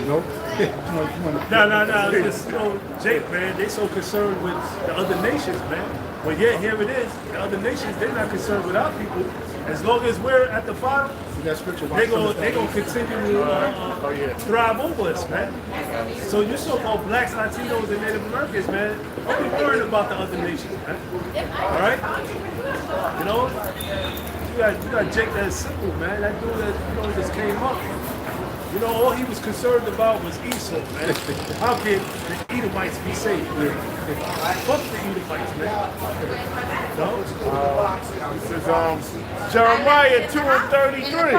No? No. Just, Jake, man, they so concerned with the other nations, man. But yet, here it is. The other nations, they're not concerned with our people. As long as we're at the bottom, they're gonna continue to thrive over us, man. So you so-called blacks, Latinos, and Native Americans, man, don't be worried about the other nations, man. All right? You got Jake that's simple, man. That dude that just came up. All he was concerned about was Esau, man. How can the Edomites be saved? Fuck the Edomites, man. No? This is Jeremiah 2:33.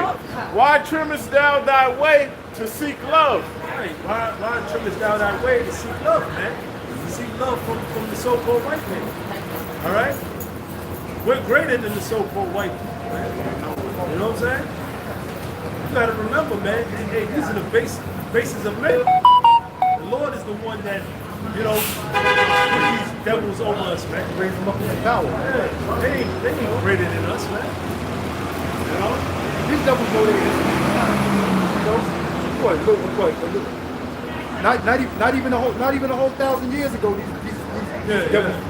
Why trimmest thou thy way to seek love? Right. Why trimmest thou thy way to seek love, man? To seek love from the so-called white man. All right? We're greater than the so-called white people, man. You know what I'm saying? You gotta remember, man, hey, these are the bases of men. The Lord is the one that, put these devils over us, man. Raise them up in power. Yeah, they ain't greater than us, man. These devils know they is. Not even a whole 1,000 years ago, these devils,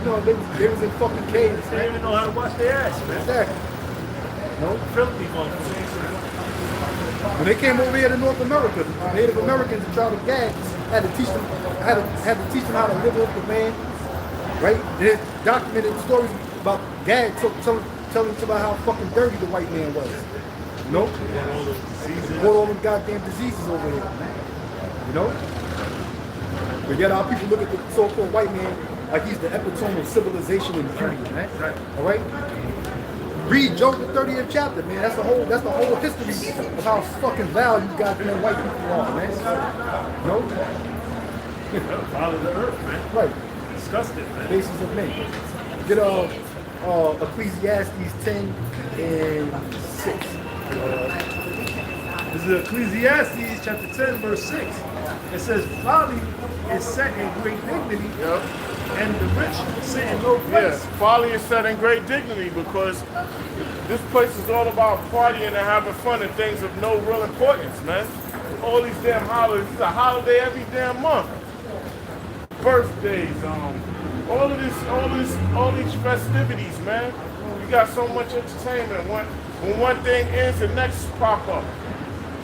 they was in fucking caves. They didn't even know how to wash their ass, man. Exactly. Filthy motherfuckers. When they came over here to North America, Native Americans and tribal gags had to teach them how to live with the land, right? They documented stories about gags telling us about how fucking dirty the white man was. Brought all them goddamn diseases over here, But yet our people look at the so-called white man like he's the epitome of civilization and beauty, man. All right? Read Job the 30th chapter, man. That's the whole history of how fucking valued goddamn white people are, man. Follow the earth, man. Right. Disgusting, man. Basis of men. Get Ecclesiastes 10 and 6. This is Ecclesiastes chapter 10, verse 6. It says, folly is set in great dignity, and the rich sit in low place. Yes, folly is set in great dignity because this place is all about partying and having fun and things of no real importance, man. All these damn holidays, it's a holiday every damn month. Birthdays, all these festivities, man. You got so much entertainment. When one thing ends, the next pop up.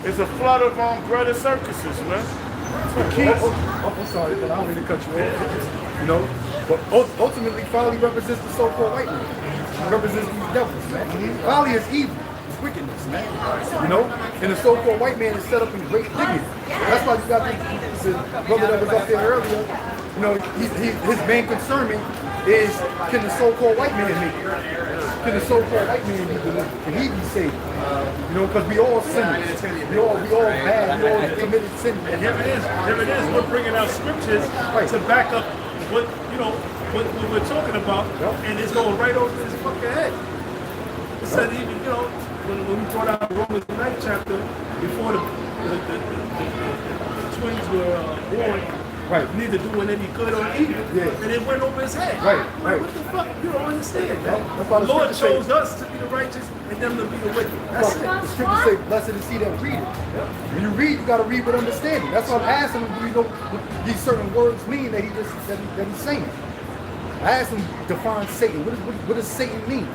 It's a flood of bread and circuses, man. I'm sorry, but I don't mean to cut you off. But ultimately, folly represents the so-called white man. It represents these devils, man. Folly is evil, it's wickedness, man. And the so-called white man is set up in great dignity. That's why you got this brother that was up there earlier. His main concern is, can the so-called white man make it? Can the so-called white man be delivered? Can he be saved? Because we all sinners. We all bad. We all committed sin. And here it is. We're bringing out scriptures to back up what we're talking about, and it's going right over his fucking head. It said even, when we brought out Romans 9th chapter, before the twins were born, neither doing any good or evil. And it went over his head. Right. What the fuck? You don't understand that. The Lord chose us to be the righteous and them to be the wicked. That's it. The scriptures say, blessed is he that readeth. When you read, you got to read with understanding. That's why I'm asking him, do you know what these certain words mean that he's saying? I asked him to define Satan. What does Satan mean?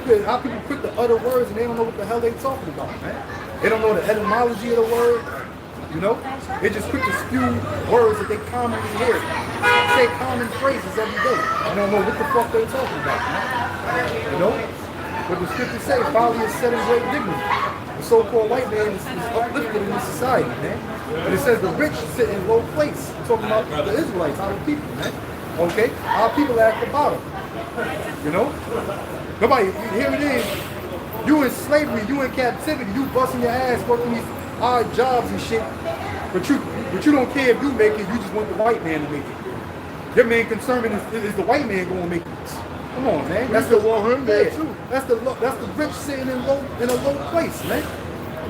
Because how people quick to utter words and they don't know what the hell they're talking about, man. They don't know the etymology of the word. They just quick to spew words that they commonly hear. Say common phrases every day. I don't know what the fuck they're talking about, man. But the scriptures say folly is set in great dignity. The so-called white man is uplifted in this society, man. And it says the rich sit in low place. We're talking about the Israelites, our people, man. Okay? Our people are at the bottom. Nobody, here it is. You in slavery, you in captivity, you busting your ass working these odd jobs and shit, but you don't care if you make it, you just want the white man to make it. Your main concern is the white man going to make it. Come on, man. That's the one there too. That's the rich sitting in a low place, man.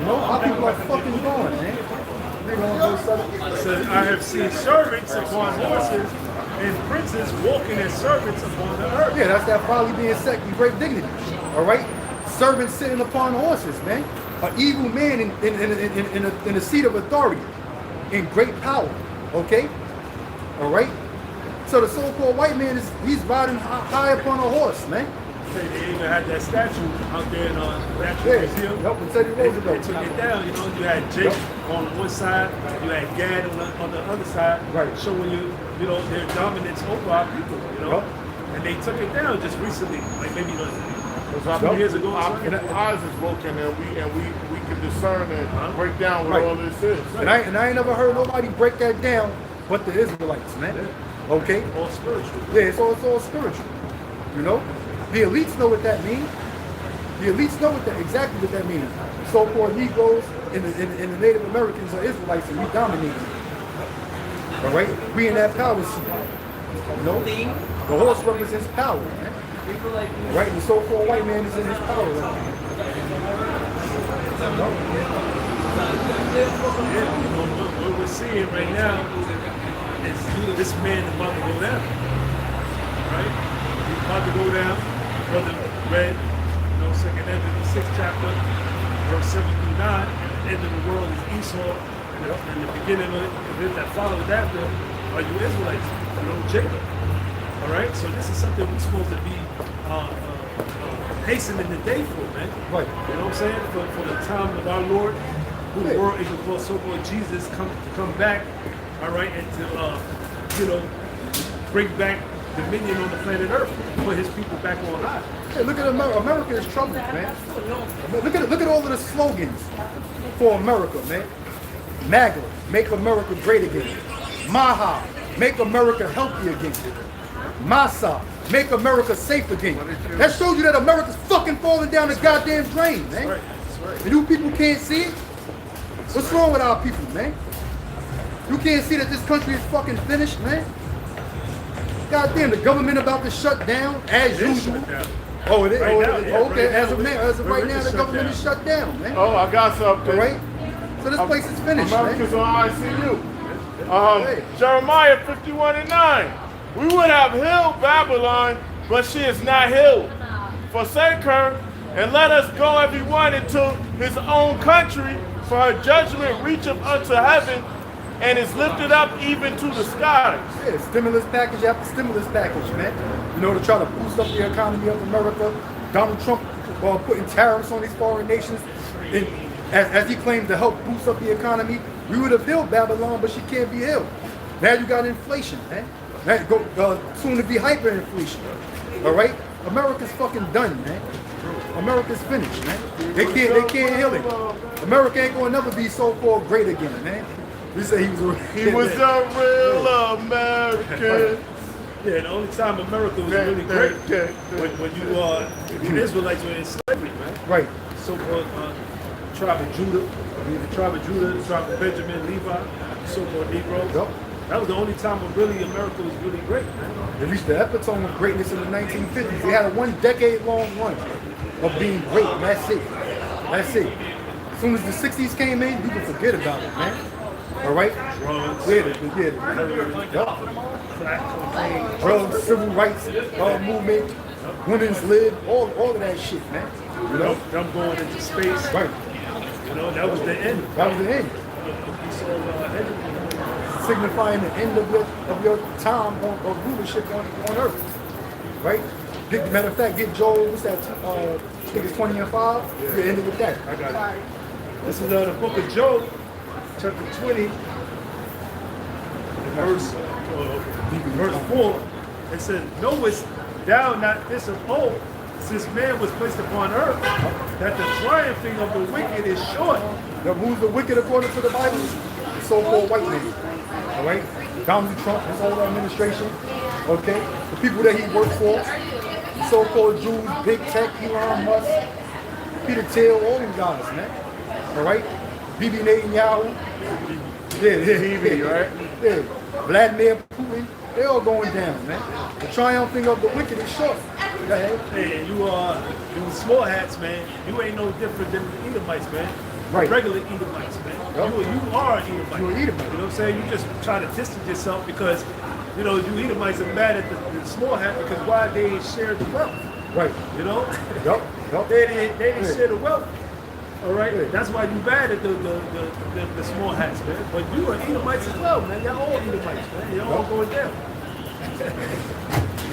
Our people are fucking gone, man. It says, I have seen servants upon horses and princes walking as servants upon the earth. Yeah, that's that folly being set in great dignity. All right, servants sitting upon horses, man. An evil man in a seat of authority. in great power. Okay? All right? So the so-called white man he's riding high up on a horse, man. They even had that statue out there in Natural Museum. Yep, with Teddy Roosevelt. They took it down, you know. You had Jake on one side, you had Gad on the other side, right, showing you know, their dominance over our people, you know. And they took it down just recently, like maybe a few years ago. Our eyes is broken, and we can discern and break down what all this is. And I ain't never heard nobody break that down but the Israelites, man. Okay? All spiritual. Yeah, it's all spiritual. You know? The elites know what that means. The elites know exactly what that means. So-called Negroes and the Native Americans are Israelites, and we dominate them. All right? We in that power seat. You know? The horse represents power, man. All right? The so-called white man is in his power right now. Yeah, you know, what we're seeing right now is this man is about to go down. Right? He's about to go down. Brother read, you know, second end of the 6th chapter, verse 7 through 9. And the end of the world is Esau. And the beginning of it that follows after are you Israelites, you know, Jacob. All right? So this is something we're supposed to be hastening the day for, man. Right. You know what I'm saying? For the time of our Lord, who the world is called so-called Jesus, to come back, all right, and to, you know, bring back dominion on the planet Earth, put his people back on high. Hey, look at America. America is troubled, man. Look at all of the slogans for America, man. MAGA, make America great again. MAHA, make America healthy again. MASA, make America safe again. That shows you that America's fucking falling down the goddamn drain, man. That's right. That's right. And you people can't see it? What's wrong with our people, man? You can't see that this country is fucking finished, man? Goddamn, the government about to shut down as usual. Oh, it is? Right now, yeah, okay, right as of now, right now, the government is shut down, man. Oh, I got something. All right? So this place is finished, America's man. on ICU. Jeremiah 51:9. We would have healed Babylon, but she is not healed. Forsake her, and let us go every one into his own country, for her judgment reacheth unto heaven, and is lifted up even to the skies. Yeah, stimulus package after stimulus package, man. You know, to try to boost up the economy of America. Donald Trump putting tariffs on these foreign nations. And as he claimed to help boost up the economy, we would have healed Babylon, but she can't be healed. Now you got inflation, man. Soon to be hyperinflation. All right? America's fucking done, man. America's finished, man. They can't heal it. America ain't gonna never be so-called great again, man. We say he was a real American. Yeah, the only time America was really great when you Israelites were in slavery, man. Right. So-called tribe of Judah, the tribe of Benjamin, Levi, so-called Negroes. Yep. That was the only time when really America was really great, man. They reached the epitome of greatness in the 1950s. They had a 1 decade long run of being great, and that's it. That's it. As soon as the 60s came in, you can forget about it, man. All right? Drugs. Drugs, civil rights movement, women's lib, all of that shit, man. You know? Them going into space. Right. You know, that was the end. That was the end. Signifying the end of your time of rulership on earth. Right? Matter of fact, get Joel, what's that? I think it's 20 and 5. Yeah. You ended with that. I got it. This is the book of Job, chapter 20, verse 4. It says, knowest thou not this of old, since man was placed upon earth, that the triumphing of the wicked is short. Now, who's the wicked according to the Bible? The so-called white man. All right? Donald Trump, his whole administration. Okay? The people that he worked for. The so-called Jews, Big Tech, Elon Musk, Peter Thiel, all them guys, man. All right? Bibi Netanyahu. Yeah, right? Yeah. Vladimir Putin. They all going down, man. The triumphing of the wicked is short. Hey, you small hats, man. You ain't no different than the Edomites, man. Right. Regular Edomites, man. Yep. You are an Edomite. You're an Edomite. You know what I'm saying? You just try to distance yourself because, you know, you Edomites are mad at the small hat because why they ain't shared the wealth. Right. You know? Yup. They didn't share the wealth. All right, that's why you bad at the small hats, man. But you are Edomites as well, man. Y'all all Edomites, man. Y'all all going down.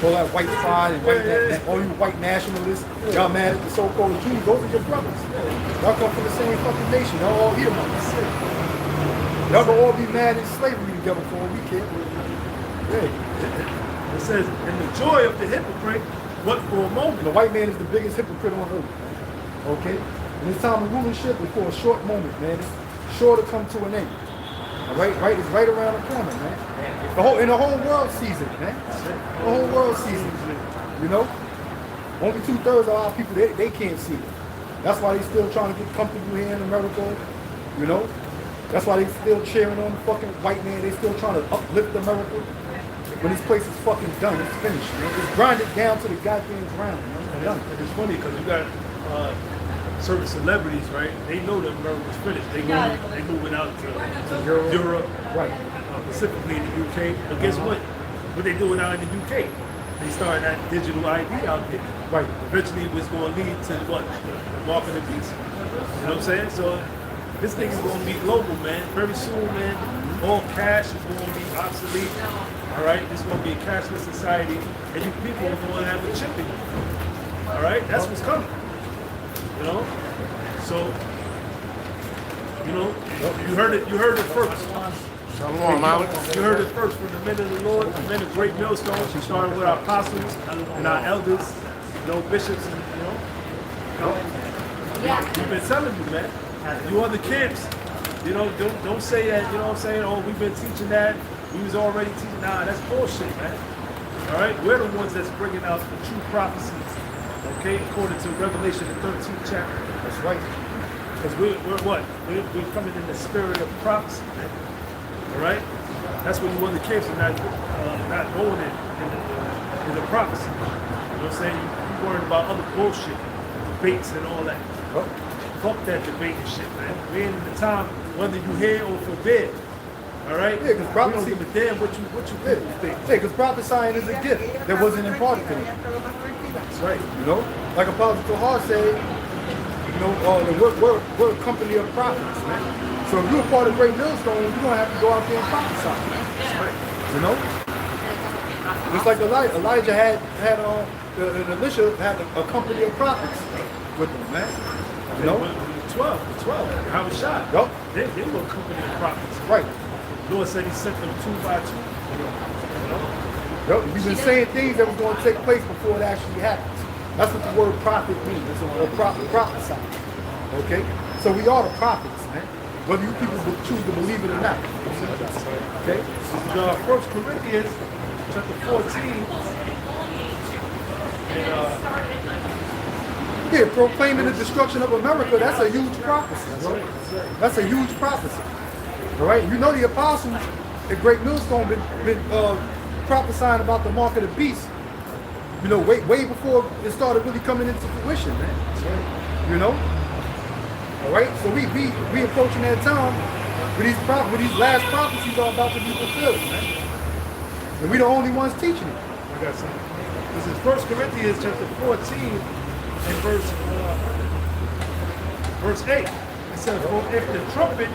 All that white pride and all you white nationalists, y'all mad at the so-called Jews. Those are your brothers. Y'all come from the same fucking nation. Y'all all Edomites. Y'all gonna all be mad in slavery together for a weekend. Yeah. It says, and the joy of the hypocrite, what for a moment. The white man is the biggest hypocrite on earth. Okay? And his time of rulership is for a short moment, man. It's sure to come to an end. All right? Right? It's right around the corner, man. And the whole world sees it, man. The whole world sees it. You know? Only 2/3 of our people, they can't see it. That's why they still trying to get comfortable here in America. You know? That's why they still cheering on the fucking white man. They still trying to uplift America. When this place is fucking done, it's finished, man. It's grinded down to the goddamn ground, man. It's done. And it's funny because you got certain celebrities, right? They know that America's finished. They moving out to Europe, Right. Specifically in the UK. But guess what? What they doing out in the UK? They started that digital ID out there. Right. Eventually, it was going to lead to what? The mark of the beast. You know what I'm saying? So this thing is going to be global, man. Very soon, man. All cash is going to be obsolete. All right, this is going to be a cashless society, and you people are going to have a chip in you. All right, that's what's coming. You know, so you heard it. You heard it first. Shalom, man. You heard it first from the men of the Lord, the men of great millstones. We started with our apostles and our elders, bishops, and we've been telling you, man. You other camps, don't say that. You know what I'm saying? Oh, we've been teaching that. We was already teaching. Nah, that's bullshit, man. All right, we're the ones that's bringing out the true prophecies. Okay, according to Revelation, the 13th chapter. That's right. Because we're what? We're coming in the spirit of prophecy, man. All right, that's what you want the camps are not going in the prophecy. You know what I'm saying? You worried about other bullshit, debates and all that. Oh. Fuck that debate and shit, man. We ain't in the time whether you hear or forbid. All right? Yeah, because prophecy, we don't give a damn what you think. Yeah, because prophesying is a gift that wasn't imparted to them. That's right. You know? Like Apostle Tahar said, we're a company of prophets, man. So if you're a part of Great Millstone, you're going to have to go out there and prophesy. That's right. You know? Just like Elijah had and Elisha had a company of prophets with them, man. You know? The 12, how was shot. Yup. They were a company of prophets. Right. The Lord said he sent them 2 by 2. Yup. We've been saying things that was going to take place before it actually happens. That's what the word prophet means. Or prophesy. Okay? So we are the prophets, man. Whether you people choose to believe it or not. Okay? The 1 Corinthians chapter 14. Yeah, proclaiming the destruction of America, that's a huge prophecy, bro. That's a huge prophecy. All right? You know the apostles at Great Millstone been prophesying about the mark of the beast, way before it started really coming into fruition, man. You know? All right? So we approaching that time where these last prophecies are about to be fulfilled, man. And we the only ones teaching it. I got something. This is 1 Corinthians chapter 14 and verse 8. It says, "For if the trumpet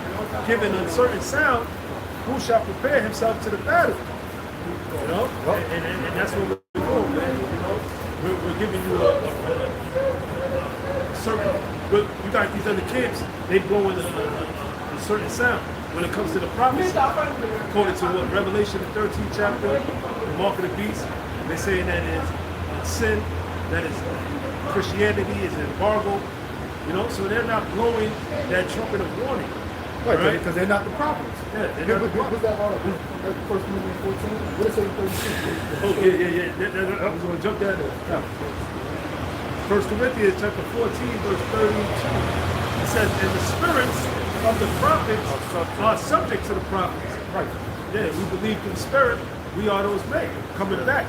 give an uncertain sound, who shall prepare himself to the battle?" You know? And that's what we're doing, man. You know? We're giving you a certain, you got these other camps, they blow in a certain sound. When it comes to the prophecy, according to what Revelation, the 13th chapter, the mark of the beast, they say that is sin, that is Christianity, is embargo, so they're not blowing that trumpet of warning. Right, because they're not the prophets. Yeah, they're not the prophets. What's that article? First Corinthians 14? What does it say 32? Oh, yeah. I was going to jump down there. Yeah. 1 Corinthians chapter 14, verse 32. It says, "And the spirits of the prophets are subject to the prophets." Right. Yeah, we believe in the spirit, we are those men coming back.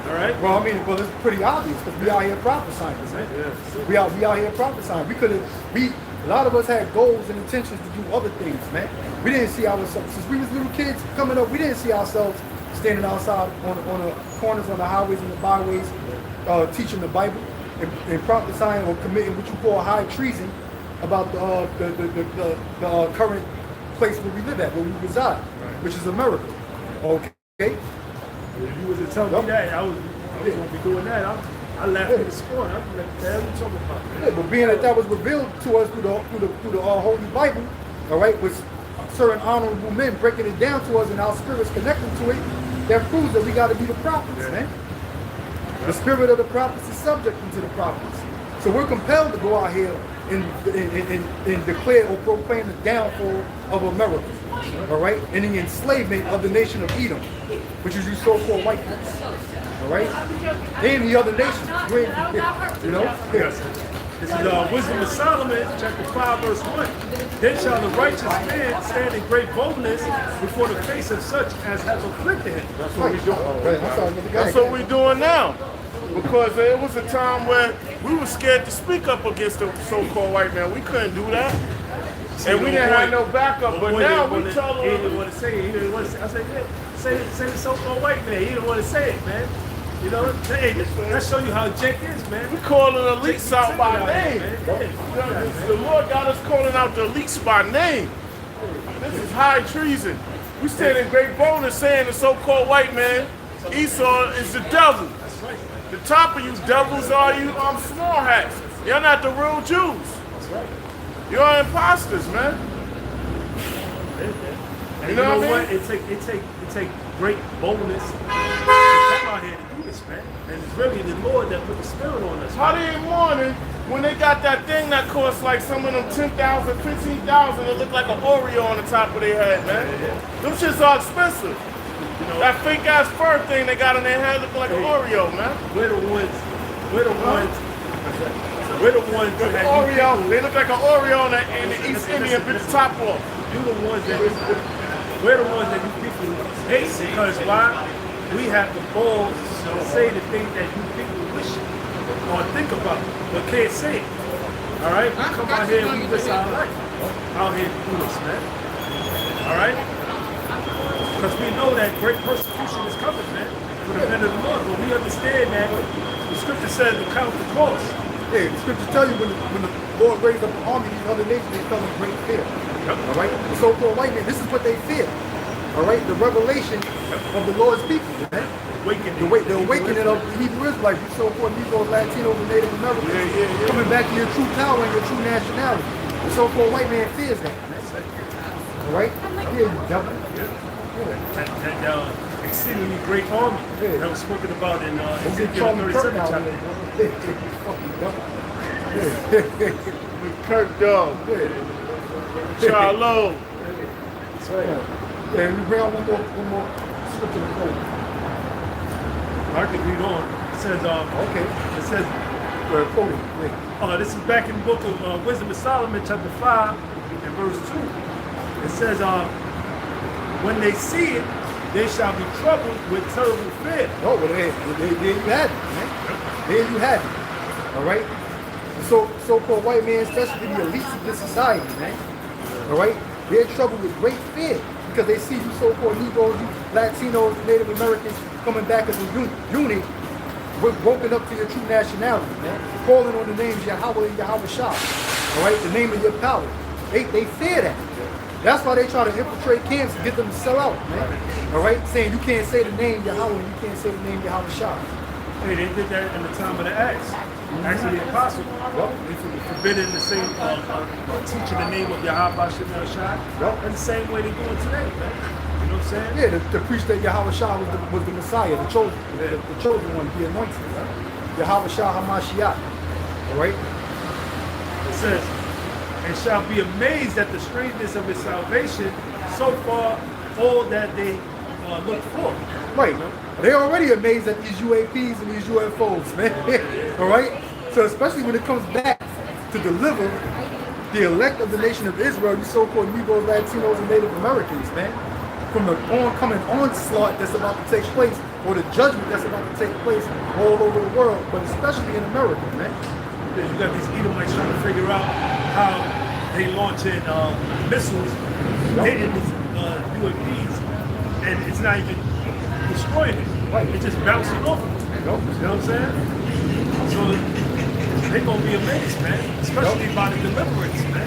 All right? Well, it's pretty obvious because we out here prophesying, man. Yeah. We out here prophesying. A lot of us had goals and intentions to do other things, man. We didn't see ourselves, since we was little kids coming up, we didn't see ourselves standing outside on the corners, on the highways and the byways, teaching the Bible and prophesying or committing what you call high treason about the current place where we live at, where we reside, which is America. Okay? If you was to tell me that, I was going to be doing that. I laughed at the scorn. I'm like, what the hell are you talking about? Yeah, but being that was revealed to us through the Holy Bible, all right, with certain honorable men breaking it down to us and our spirits connecting to it, that proves that we got to be the prophets, man. The spirit of the prophets is subject to the prophets. So we're compelled to go out here and declare or proclaim the downfall of America, all right, and the enslavement of the nation of Edom, which is you so-called white folks, all right, and the other nations, you know. Yes. This is Wisdom of Solomon, chapter 5, verse 1. Then shall the righteous man stand in great boldness before the face of such as have afflicted him. That's what we're doing. That's what we're doing now. Because it was a time where we were scared to speak up against the so-called white man. We couldn't do that. And we didn't have no backup. But now we tell them. He didn't want to say it. He didn't want to say it. I said, yeah, say the so-called white man. He didn't want to say it, man. You know, hey, that show you how Jake is, man. We calling the elites out by name. The Lord got us calling out the elites by name. This is high treason. We stand in great boldness saying the so-called white man, Esau, is the devil. The top of you devils are you small hats. You're not the real Jews. You're imposters, man. And you know what? It take great boldness to come out here to do this, man. And it's really the Lord that put the spirit on us. How they morning when they got that thing that costs like some of them 10,000, 15,000, it look like an Oreo on the top of their head, man. Them shits are expensive. You know, that fake ass fur thing they got on their head looking like an Oreo, man. We're the ones that Oreo, they look like an Oreo in the East Indian bit the top off. We're the ones that you people hate because why? We have the balls to say the things that you people wish or think about, but can't say it. All right? We come out here and we just our life out here to do this, man. All right? Because we know that great persecution is coming, man, for the men of the Lord. But we understand that the scripture says to count the cost. Yeah, the scriptures tell you when the Lord raised up an army, these other nations, they fell in great fear. Yep. All right? The so-called white man, this is what they fear. All right? The revelation of the Lord's people, man. The awakening of the Hebrew Israelites, you so-called Negroes, Latinos, and Native Americans, coming back to your true power and your true nationality. The so-called white man fears that, man. All right? Fear you, devil. That exceedingly great army that was spoken about in Ezekiel 37 chapter. Kirk Dog. Charlo. That's right. Yeah, we bring out one more scripture to quote. I can read on. It says, okay. It says, we're quoting. This is back in the book of Wisdom of Solomon, chapter 5, and verse 2. It says, when they see it, they shall be troubled with terrible fear. Oh, well, there you have it, man. There you have it. All right? The so-called white man, especially the elites of this society, man. All right? They're in trouble with great fear because they see you so-called Negroes, you Latinos, Native Americans coming back as a unit, woken up to your true nationality, man. Calling on the names Yahweh and Yahweh Shah. All right? The name of your power. They fear that. That's why they try to infiltrate camps and get them to sell out, man. All right? Saying you can't say the name Yahweh and you can't say the name Yahweh Shah. Hey, they did that in the time of the Acts. Acts of the Apostles. They forbidden the same teaching the name of Yahweh Shah. And the same way they're doing today, man. You know what I'm saying? Yeah, to preach that Yahweh Shah was the Messiah, the chosen one, the anointed. Right? Yahweh Shah HaMashiach. All right? It says, and shall be amazed at the strangeness of his salvation, so far all that they look for. Right. They're already amazed at these UAPs and these UFOs, man. All right? So especially when it comes back to deliver the elect of the nation of Israel, you so-called Negroes, Latinos, and Native Americans, man, from the oncoming onslaught that's about to take place, or the judgment that's about to take place all over the world, but especially in America, man. You got these Edomites trying to figure out how they launching missiles, hitting these UAPs, and it's not even destroying it. Right. It's just bouncing off of it. You know what I'm saying? So they're gonna be amazed, man. Especially by the deliverance, man.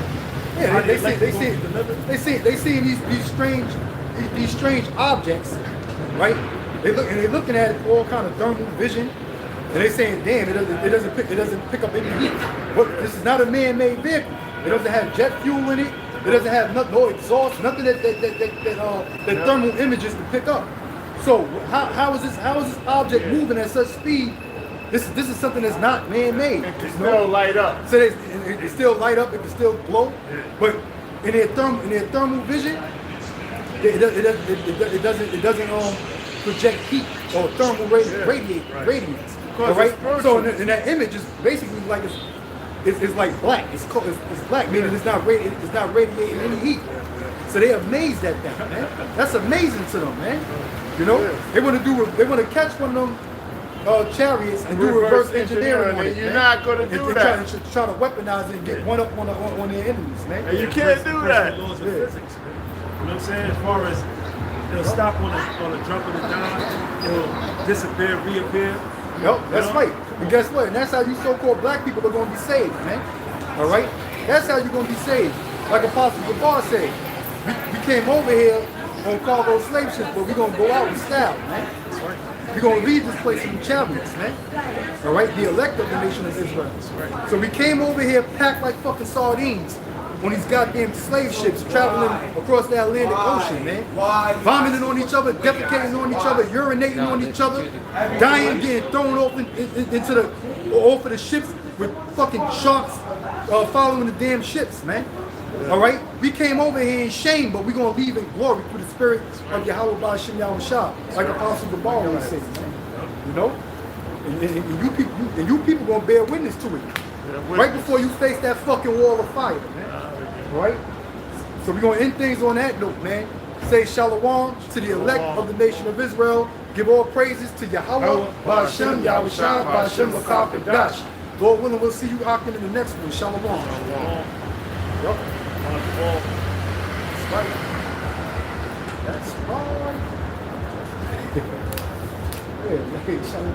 Yeah, they see these strange objects, right? They're looking at it all kind of thermal vision, and they saying, damn, it doesn't pick up any heat. But this is not a man-made vehicle. It doesn't have jet fuel in it. It doesn't have no exhaust, nothing that thermal images can pick up. So how is this object moving at such speed? This is something that's not man-made. It can still light up. So it still light up. It can still glow. But in their thermal vision, it doesn't project heat or thermal radiance. All right. So in that image is basically like it's like black. It's black, meaning it's not radiating any heat. So they're amazed at that, man. That's amazing to them, man. You know, they want to catch one of them chariots and do reverse engineering on it. You're not going to do that. Try to weaponize it and get one up on their enemies, man. And you can't do that. Laws of physics, man. You know what I'm saying? As far as they'll stop on a drop of a dime, it'll disappear, reappear. Yep, that's right. And guess what? And that's how you so-called black people are going to be saved, man. All right? That's how you're going to be saved. Like Apostle Gabar said, we came over here on cargo slave ships, but we're going to go out in style, man. That's right. We're going to leave this place in the chariots, man. All right? The elect of the nation of Israel. Right. So we came over here packed like fucking sardines on these goddamn slave ships traveling across the Atlantic Ocean, man. Vomiting on each other, defecating on each other, urinating on each other, dying, getting thrown off off of the ships with fucking sharks following the damn ships, man. All right? We came over here in shame, but we're going to leave in glory through the spirit of Yahweh Ba'Shem Yahweh Shah, like Apostle Gabar always said, man. You know? And you people going to bear witness to it. Right before you face that fucking wall of fire, man. Right? So we're going to end things on that note, man. Say shalom to the elect of the nation of Israel. Give all praises to Yahweh, Ba'Shem, Yahweh Shah, Ba'Shem, Makar, Kadash. Lord willing, we'll see you rocking in the next one. Shalom. Yep. That's right. That's right. Yeah, shalom.